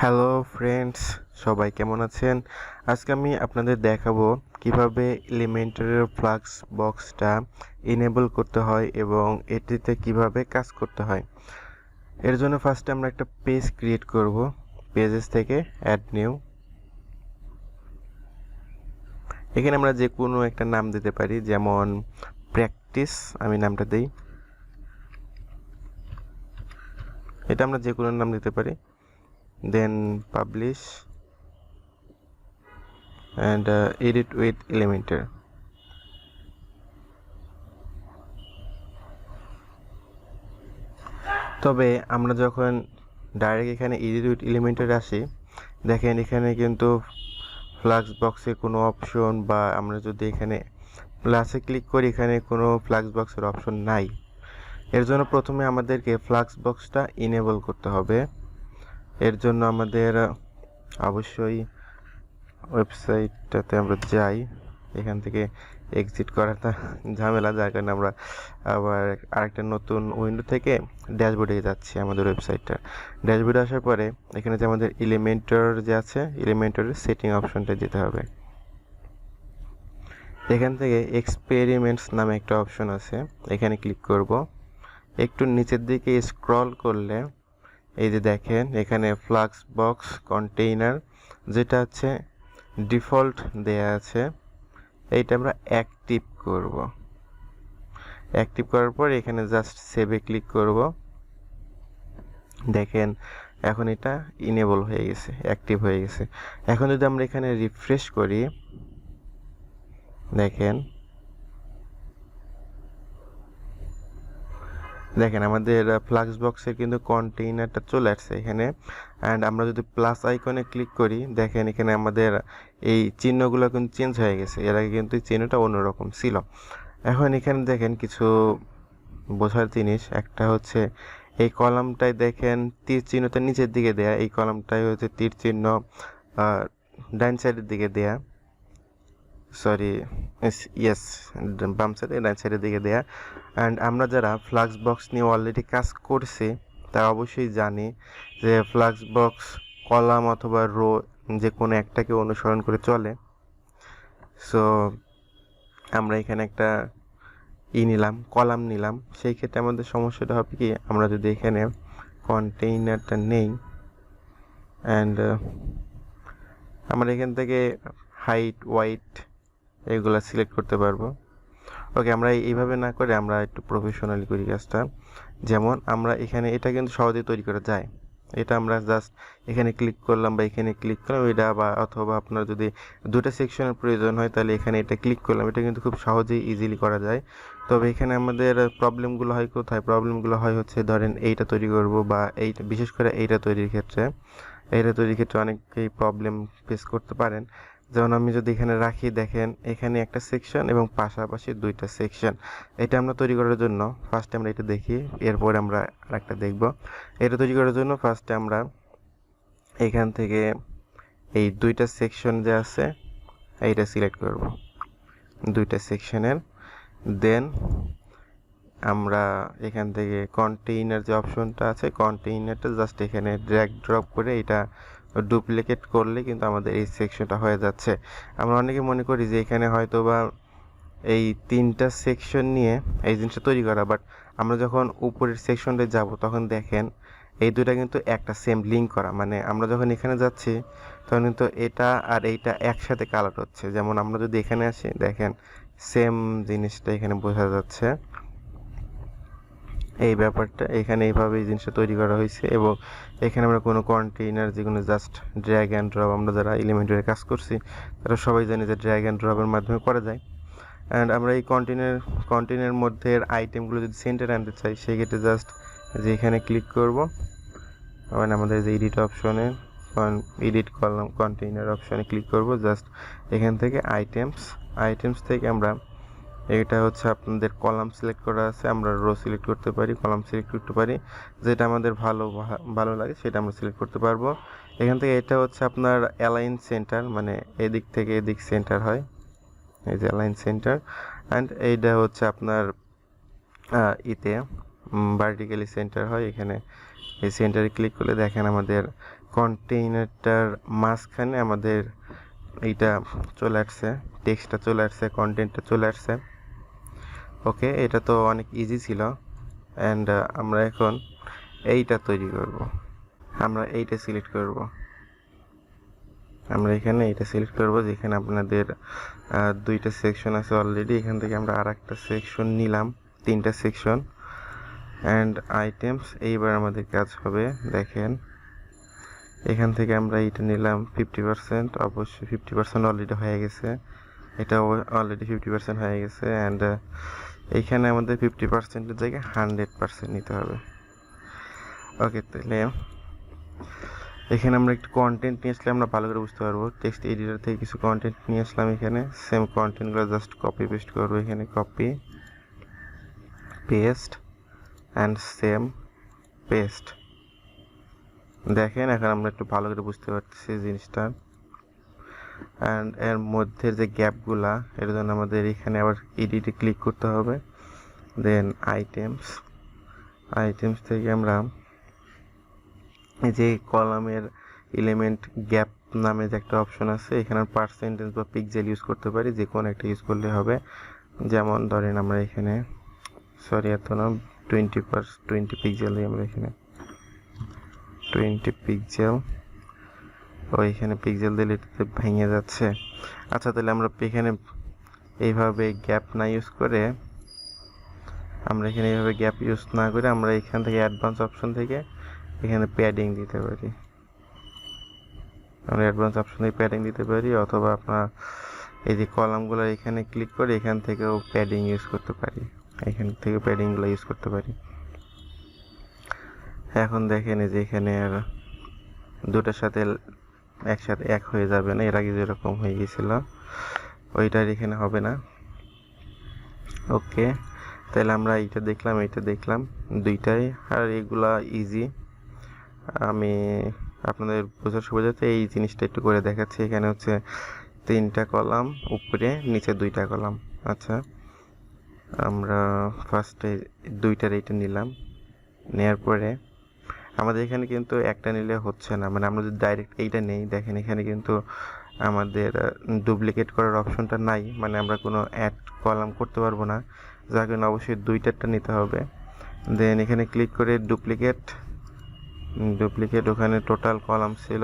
Hello friends, সবাই কেমন আছেন? আজকে আমি আপনাদের দেখাবো কিভাবে এলিমেন্টরের ফ্লাক্স বক্সটা ইনেবল করতে হয় এবং এটিতে কিভাবে কাজ করতে হয়। এর জন্য ফার্স্টে আমরা একটা পেজ ক্রিয়েট করব। পেজেস থেকে অ্যাড নিউ। এখানে আমরা যে কোনো একটা নাম দিতে পারি, যেমন প্র্যাকটিস আমি নামটা দিই। এটা আমরা যে কোনো নাম দিতে পারি। দেন publish and edit with Elementor. তবে আমরা যখন ডাইরেক্ট এখানে এডিট উইথ এলিমেন্টর আসি, দেখেন এখানে কিন্তু ফ্লাক্স বক্সে কোনো অপশন, বা আমরা যদি এখানে প্লাসে ক্লিক করি এখানে কোনো ফ্লাক্স বক্সের অপশন নাই। এর জন্য প্রথমে আমাদেরকে ফ্লাক্স বক্সটা ইনেবল করতে হবে। এর জন্য আমাদের অবশ্যই ওয়েবসাইটটাতে আমরা যাই। এখান থেকে এক্সিট করাটা ঝামেলা, যার কারণে আমরা আবার আরেকটা নতুন উইন্ডো থেকে ড্যাশবোর্ডে যাচ্ছি। আমাদের ওয়েবসাইটটা ড্যাশবোর্ডে আসার পরে এখানে যে আমাদের এলিমেন্টর যে আছে, এলিমেন্টরের সেটিং অপশনটা যেতে হবে। এখান থেকে এক্সপেরিমেন্টস নামে একটা অপশন আছে, এখানে ক্লিক করব। একটু নিচের দিকে স্ক্রল করলে এই যে দেখেন এখানে ফ্লাক্স বক্স কন্টেইনার যেটা আছে ডিফল্ট দেয়া আছে, এইটা আমরা অ্যাক্টিভ করব। অ্যাক্টিভ করার পর এখানে জাস্ট সেভে ক্লিক করব। দেখেন এখন এটা ইনেবল হয়ে গেছে, অ্যাক্টিভ হয়ে গেছে। এখন যদি আমরা এখানে রিফ্রেশ করি, দেখেন আমাদের ফ্লাক্স বক্সের কিন্তু কন্টেইনারটা চলে আসছে এখানে। অ্যান্ড আমরা যদি প্লাস আইকনে ক্লিক করি, দেখেন এখানে আমাদের এই চিহ্নগুলো কিন্তু চেঞ্জ হয়ে গেছে। এর আগে কিন্তু এই চিহ্নটা অন্যরকম ছিল। এখন এখানে দেখেন কিছু বোঝার জিনিস, একটা হচ্ছে এই কলামটায় দেখেন তীর চিহ্নটা নিচের দিকে দেয়া, এই কলামটায় হচ্ছে তীর চিহ্ন ডাইন সাইডের দিকে দেয়া, সরি ইয়েস বাম সাইডে ডাইন সাইডের দিকে দেয়া। অ্যান্ড আমরা যারা ফ্লাক্স বক্স নিয়ে অলরেডি কাজ করছি তারা অবশ্যই জানি যে ফ্লাক্স বক্স কলাম অথবা রো যে কোনো একটাকে অনুসরণ করে চলে। সো আমরা এখানে একটা নিলাম, কলাম নিলাম। সেই ক্ষেত্রে আমাদের সমস্যাটা হবে কি, আমরা যদি এখানে কন্টেইনারটা নেই অ্যান্ড আমরা এখান থেকে হাইট ওয়াইট এগুলো সিলেক্ট করতে পারবো। ওকে, আমরা এইভাবে না করে আমরা একটু প্রফেশনালি করি কাজটা। যেমন আমরা এখানে এটা কিন্তু সহজেই তৈরি করা যায়। এটা আমরা জাস্ট এখানে ক্লিক করলাম বা এখানে ক্লিক করলাম, এটা বা অথবা আপনার যদি দুটো সেকশনের প্রয়োজন হয় তাহলে এখানে এটা ক্লিক করলাম। এটা কিন্তু খুব সহজেই ইজিলি করা যায়। তবে এখানে আমাদের প্রবলেমগুলো হয় কোথায়? প্রবলেমগুলো হয় হচ্ছে ধরেন এইটা তৈরি করব বা এইটা, বিশেষ করে এইটা তৈরির ক্ষেত্রে অনেকেই প্রবলেম ফেস করতে পারেন। যেমন আমি যদি এখানে রাখি, দেখেন এখানে একটা সেকশন এবং পাশাপাশি দুইটা সেকশন। এটা আমরা তৈরি করার জন্য ফার্স্টে আমরা এটা দেখি, এরপরে আমরা আরেকটা দেখব। এটা তৈরি করার জন্য ফার্স্টে আমরা এখান থেকে এই দুইটা সেকশন যে আছে এইটা সিলেক্ট করব, দুইটা সেকশনের। দেন আমরা এখান থেকে কন্টেইনার যে অপশনটা আছে, কন্টেইনারটা জাস্ট এখানে ড্র্যাগ ড্রপ করে এটা ডুপ্লিকেট করলে কিন্তু আমাদের এই সেকশনটা হয়ে যাচ্ছে। আমরা অনেকে মনে করি যে এখানে হয়তো বা এই তিনটা সেকশন নিয়ে এই জিনিসটা তৈরি করা, বাট আমরা যখন উপরের সেকশনটা যাব তখন দেখেন এই দুটা কিন্তু একটা সেম লিঙ্ক করা। মানে আমরা যখন এখানে যাচ্ছি তখন কিন্তু এটা আর এইটা একসাথে কালার হচ্ছে। যেমন আমরা যদি এখানে আসি, দেখেন সেম জিনিসটা এখানে বোঝা যাচ্ছে। এই ব্যাপারটা এখানে এইভাবে এই জিনিসটা তৈরি করা হয়েছে। এবং এখানে আমরা কোনো কন্টেইনার যেগুলো জাস্ট ড্র্যাগ অ্যান্ড ড্রপ, আমরা যারা এলিমেন্টরে কাজ করছি তারা সবাই জানি যে ড্র্যাগ অ্যান্ড ড্রপের মাধ্যমে করা যায়। অ্যান্ড আমরা এই কন্টেইনারের মধ্যে আইটেমগুলো যদি সেন্টারে আনতে চাই, সেক্ষেত্রে জাস্ট যে এখানে ক্লিক করব, মানে আমাদের যে এডিট অপশনে এডিট কলাম কন্টেইনার অপশনে ক্লিক করব। জাস্ট এখান থেকে আইটেমস থেকে আমরা, এটা হচ্ছে আপনাদের কলাম সিলেক্ট করা আছে, আমরা রো সিলেক্ট করতে পারি, কলাম সিলেক্ট করতে পারি, যেটা আমাদের ভালো লাগে সেটা আমরা সিলেক্ট করতে পারবো। এখান থেকে এটা হচ্ছে আপনার অ্যালাইন সেন্টার, মানে এদিক থেকে এদিক সেন্টার হয়, এই যে অ্যালাইন সেন্টার। অ্যান্ড এইটা হচ্ছে আপনার ভার্টিক্যালি সেন্টার হয়। এখানে এই সেন্টারে ক্লিক করলে দেখেন আমাদের কন্টেইনারটার মাঝখানে আমাদের এইটা চলে আসছে, টেক্সটটা চলে আসছে, কন্টেন্টটা চলে আসছে। ওকে, এটা তো অনেক ইজি ছিল। অ্যান্ড আমরা এখন এইটা তৈরি করব। আমরা এইটা সিলেক্ট করব। আমরা এখানে এইটা সিলেক্ট করব, যেখানে আপনাদের দুইটা সেকশন আছে অলরেডি। এখান থেকে আমরা আর একটা সেকশন নিলাম, 3টা সেকশন। অ্যান্ড আইটেমস, এইবার আমাদের কাজ হবে, দেখেন এখান থেকে আমরা এইটা নিলাম 50%, অবশ্যই 50% অলরেডি হয়ে গেছে, এটা অলরেডি 50% হয়ে গেছে। অ্যান্ড এইখানে আমাদের 50%-এর জায়গায় 100% নিতে হবে। ওকে, তাহলে এখানে আমরা একটু কন্টেন্ট নিয়ে আসলে আমরা ভালো করে বুঝতে পারবো। টেক্সট এডিটর থেকে কিছু কন্টেন্ট নিয়ে আসলাম, এখানে সেম কন্টেন্টগুলো জাস্ট কপি পেস্ট করবো, এখানে copy paste and same paste. দেখেন এখন আমরা একটু ভালো করে বুঝতে পারতেছি জিনিসটা। অ্যান্ড এর মধ্যে যে গ্যাপগুলা, এর জন্য আমাদের এখানে আবার এডিটে ক্লিক করতে হবে। দেন আইটেমস থেকে আমরা এই যে কলামের এলিমেন্ট গ্যাপ নামে যে একটা অপশন আছে, এখানে পার্সেন্টেজ বা পিক্সেল ইউজ করতে পারি, যে কোনো একটা ইউজ করলে হবে। যেমন ধরেন আমরা এখানে এত না, 20 পিক্সেল দিই আমরা এখানে, 20 পিক্সেল। এখানে পিক্সেল দিলে এটাতে ভেঙে যাচ্ছে। আচ্ছা, তাহলে আমরা এখানে এইভাবে গ্যাপ না ইউজ করে, আমরা এখানে এইভাবে গ্যাপ ইউজ না করে আমরা এখান থেকে অ্যাডভান্স অপশন থেকে এখানে প্যাডিং দিতে পারি। আমরা অ্যাডভান্স অপশন থেকে প্যাডিং দিতে পারি, অথবা আপনার এই যে কলামগুলো এখানে ক্লিক করে এখান থেকেও প্যাডিং ইউজ করতে পারি, এখান থেকে প্যাডিংগুলো ইউজ করতে পারি। এখন দেখেন এই যে এখানে আর দুটার সাথে একসাথে এক হয়ে যাবে না, এর আগে যেরকম হয়ে গেছিল ওইটার এখানে হবে না। ওকে, তাহলে আমরা এইটা দেখলাম দুইটাই। আর এগুলা ইজি, আমি আপনাদের বোঝার সুবিধাতে এই জিনিসটা একটু করে দেখাচ্ছি। এখানে হচ্ছে 3টা কলাম উপরে, নিচে 2টা কলাম। আচ্ছা, আমরা ফার্স্টে 2টার এইটা নিলাম, নেওয়ার পরে আমাদের এখানে কিন্তু একটা নিলে হচ্ছে না, মানে আমরা যদি ডাইরেক্ট এইটা নেই, দেখেন এখানে কিন্তু আমাদের ডুপ্লিকেট করার অপশনটা নাই, মানে আমরা কোনো অ্যাড কলাম করতে পারবো না, যার কারণে অবশ্যই 2টারটা নিতে হবে। দেন এখানে ক্লিক করে ডুপ্লিকেট, ওখানে টোটাল কলাম ছিল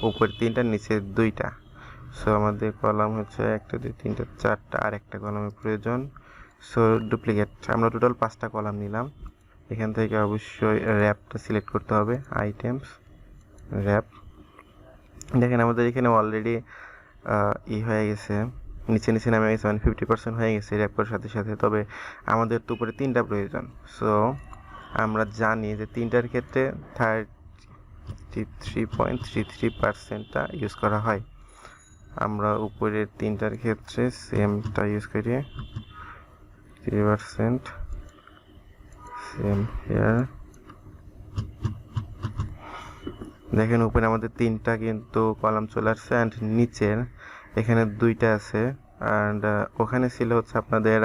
উপরে 3টা, নিচে 2টা। সো আমাদের কলাম হচ্ছে 1 2 3 4টা, আর একটা কলামের প্রয়োজন। সো ডুপ্লিকেট, আমরা টোটাল 5টা কলাম নিলাম। এখান থেকে অবশ্যই র্যাপটা সিলেক্ট করতে হবে, আইটেমস র্যাপ। দেখেন আমাদের এখানে অলরেডি হয়ে গেছে, নিচে নামে গেছে, মানে 50% হয়ে গেছে র্যাপ করার সাথে সাথে। তবে আমাদের তো উপরে 3টা প্রয়োজন। সো আমরা জানি যে 3টার ক্ষেত্রে 33.33%টা ইউজ করা হয়। আমরা উপরের 3টার ক্ষেত্রে সেমটা ইউজ করি, 3%, সেম হেয়ার। দেখেন উপরে আমাদের 3টা কিন্তু কলাম চলে আসছে, অ্যান্ড নিচের এখানে 2টা আছে। অ্যান্ড ওখানে ছিল হচ্ছে আপনাদের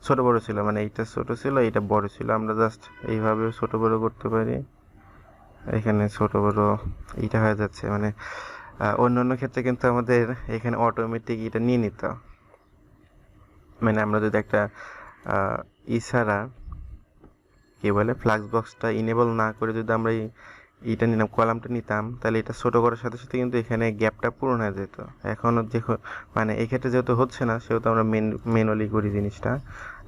ছোট বড় ছিল, মানে এইটা ছোট ছিল, এইটা বড় ছিল। আমরা জাস্ট এইভাবে ছোট বড় করতে পারি, এখানে ছোট বড় এইটা হয়ে যাচ্ছে। মানে অন্য ক্ষেত্রে কিন্তু আমাদের এখানে অটোমেটিক এটা নিয়ে নিত, মানে আমরা যদি একটা ছাড়া কি বলে ফ্লাক্সবক্সটা ইনেবল না করে যদি আমরা এইটা নিলাম, কলামটা নিতাম, তাহলে এটা ছোট করার সাথে সাথে কিন্তু এখানে গ্যাপটা পূরণ হয়ে যেত। এখনও মানে এই ক্ষেত্রে যেহেতু হচ্ছে না, সেহেতু আমরা ম্যানুয়ালি করি জিনিসটা।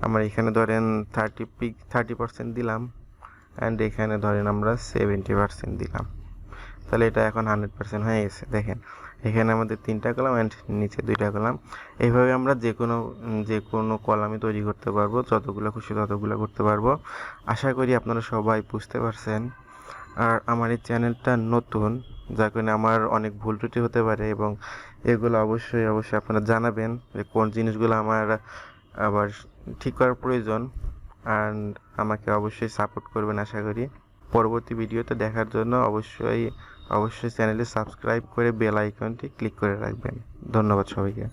আমরা এখানে ধরেন 30% দিলাম, অ্যান্ড এখানে ধরেন আমরা 70% দিলাম, তাহলে এটা এখন 100% হয়ে গেছে। দেখেন এখানে আমাদের 3টা কলাম অ্যান্ড নিচে 2টা কলাম। এইভাবে আমরা যে কোনো কলামই তৈরি করতে পারবো, যতগুলো খুশি ততগুলো করতে পারবো। আশা করি আপনারা সবাই বুঝতে পারছেন। আর আমার এই চ্যানেলটা নতুন, যার কারণে আমার অনেক ভুল ত্রুটি হতে পারে, এবং এগুলো অবশ্যই আপনারা জানাবেন যে কোন জিনিসগুলো আমার আবার ঠিক করার প্রয়োজন। অ্যান্ড আমাকে অবশ্যই সাপোর্ট করবেন আশা করি। পরবর্তী ভিডিওতে দেখার জন্য অবশ্যই চ্যানেলে সাবস্ক্রাইব করে বেল আইকনটি ক্লিক করে রাখবেন। ধন্যবাদ সবাইকে।